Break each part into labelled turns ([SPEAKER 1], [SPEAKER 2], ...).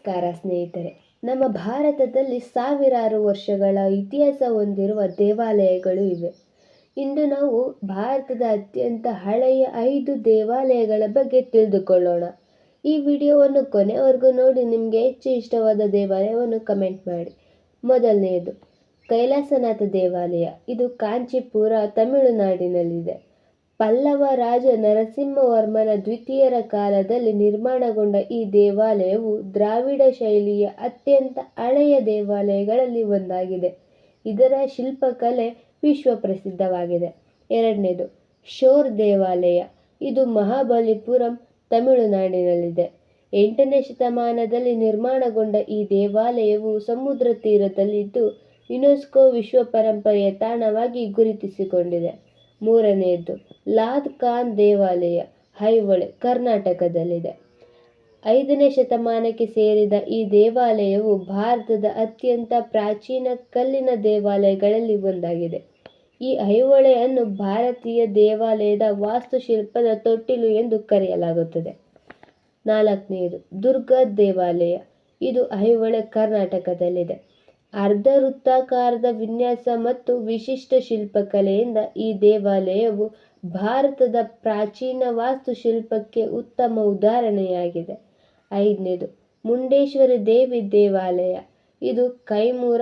[SPEAKER 1] ನಮಸ್ಕಾರ ಸ್ನೇಹಿತರೆ. ನಮ್ಮ ಭಾರತದಲ್ಲಿ ಸಾವಿರಾರು ವರ್ಷಗಳ ಇತಿಹಾಸ ಹೊಂದಿರುವ ದೇವಾಲಯಗಳು ಇವೆ. ಇಂದು ನಾವು ಭಾರತದ ಅತ್ಯಂತ ಹಳೆಯ 5 ದೇವಾಲಯಗಳ ಬಗ್ಗೆ ತಿಳಿದುಕೊಳ್ಳೋಣ. ಈ ವಿಡಿಯೋವನ್ನು ಕೊನೆವರೆಗೂ ನೋಡಿ. ನಿಮಗೆ ಹೆಚ್ಚು ಇಷ್ಟವಾದ ದೇವಾಲಯವನ್ನು ಕಮೆಂಟ್ ಮಾಡಿ. ಮೊದಲನೆಯದು ಕೈಲಾಸನಾಥ ದೇವಾಲಯ. ಇದು ಕಾಂಚೀಪುರ, ತಮಿಳುನಾಡಿನಲ್ಲಿದೆ. ಪಲ್ಲವ ರಾಜ ನರಸಿಂಹವರ್ಮನ ದ್ವಿತೀಯರ ಕಾಲದಲ್ಲಿ ನಿರ್ಮಾಣಗೊಂಡ ಈ ದೇವಾಲಯವು ದ್ರಾವಿಡ ಶೈಲಿಯ ಅತ್ಯಂತ ಹಳೆಯ ದೇವಾಲಯಗಳಲ್ಲಿ ಒಂದಾಗಿದೆ. ಇದರ ಶಿಲ್ಪಕಲೆ ವಿಶ್ವಪ್ರಸಿದ್ಧವಾಗಿದೆ. ಎರಡನೇದು ಶೋರ್ ದೇವಾಲಯ. ಇದು ಮಹಾಬಲಿಪುರಂ, ತಮಿಳುನಾಡಿನಲ್ಲಿದೆ. 8ನೇ ಶತಮಾನದಲ್ಲಿ ನಿರ್ಮಾಣಗೊಂಡ ಈ ದೇವಾಲಯವು ಸಮುದ್ರ ತೀರದಲ್ಲಿದ್ದು ಯುನೆಸ್ಕೋ ವಿಶ್ವ ಪರಂಪರೆಯ ತಾಣವಾಗಿ ಗುರುತಿಸಿಕೊಂಡಿದೆ. ಮೂರನೆಯದು ಲಾದ್ ಖಾನ್ ದೇವಾಲಯ, ಐಹೊಳೆ, ಕರ್ನಾಟಕದಲ್ಲಿದೆ. 5ನೇ ಶತಮಾನಕ್ಕೆ ಸೇರಿದ ಈ ದೇವಾಲಯವು ಭಾರತದ ಅತ್ಯಂತ ಪ್ರಾಚೀನ ಕಲ್ಲಿನ ದೇವಾಲಯಗಳಲ್ಲಿ ಒಂದಾಗಿದೆ. ಈ ಐಹೊಳೆಯನ್ನು ಭಾರತೀಯ ದೇವಾಲಯದ ವಾಸ್ತುಶಿಲ್ಪದ ತೊಟ್ಟಿಲು ಎಂದು ಕರೆಯಲಾಗುತ್ತದೆ. ನಾಲ್ಕನೆಯದು ದುರ್ಗಾ ದೇವಾಲಯ. ಇದು ಐಹೊಳೆ, ಕರ್ನಾಟಕದಲ್ಲಿದೆ. ಅರ್ಧ ವೃತ್ತಾಕಾರದ ವಿನ್ಯಾಸ ಮತ್ತು ವಿಶಿಷ್ಟ ಶಿಲ್ಪಕಲೆಯಿಂದ ಈ ದೇವಾಲಯವು ಭಾರತದ ಪ್ರಾಚೀನ ವಾಸ್ತುಶಿಲ್ಪಕ್ಕೆ ಉತ್ತಮ ಉದಾಹರಣೆಯಾಗಿದೆ. ಐದನೇದು ಮುಂಡೇಶ್ವರಿ ದೇವಿ ದೇವಾಲಯ. ಇದು ಕೈಮೂರ,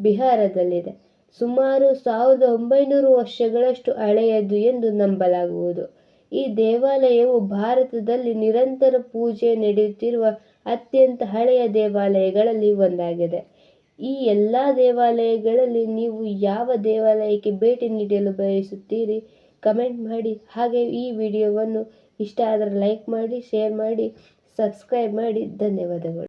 [SPEAKER 1] ಬಿಹಾರದಲ್ಲಿದೆ. ಸುಮಾರು 1900 ವರ್ಷಗಳಷ್ಟು ಹಳೆಯದು ಎಂದು ನಂಬಲಾಗುವುದು. ಈ ದೇವಾಲಯವು ಭಾರತದಲ್ಲಿ ನಿರಂತರ ಪೂಜೆ ನಡೆಯುತ್ತಿರುವ ಅತ್ಯಂತ ಹಳೆಯ ದೇವಾಲಯಗಳಲ್ಲಿ ಒಂದಾಗಿದೆ. ಈ ಎಲ್ಲ ದೇವಾಲಯಗಳಲ್ಲಿ ನೀವು ಯಾವ ದೇವಾಲಯಕ್ಕೆ ಭೇಟಿ ನೀಡಲು ಬಯಸುತ್ತೀರಿ ಕಮೆಂಟ್ ಮಾಡಿ. ಹಾಗೆ ಈ ವಿಡಿಯೋವನ್ನು ಇಷ್ಟ ಆದರೆ ಲೈಕ್ ಮಾಡಿ, ಶೇರ್ ಮಾಡಿ, ಸಬ್ಸ್ಕ್ರೈಬ್ ಮಾಡಿ. ಧನ್ಯವಾದಗಳು.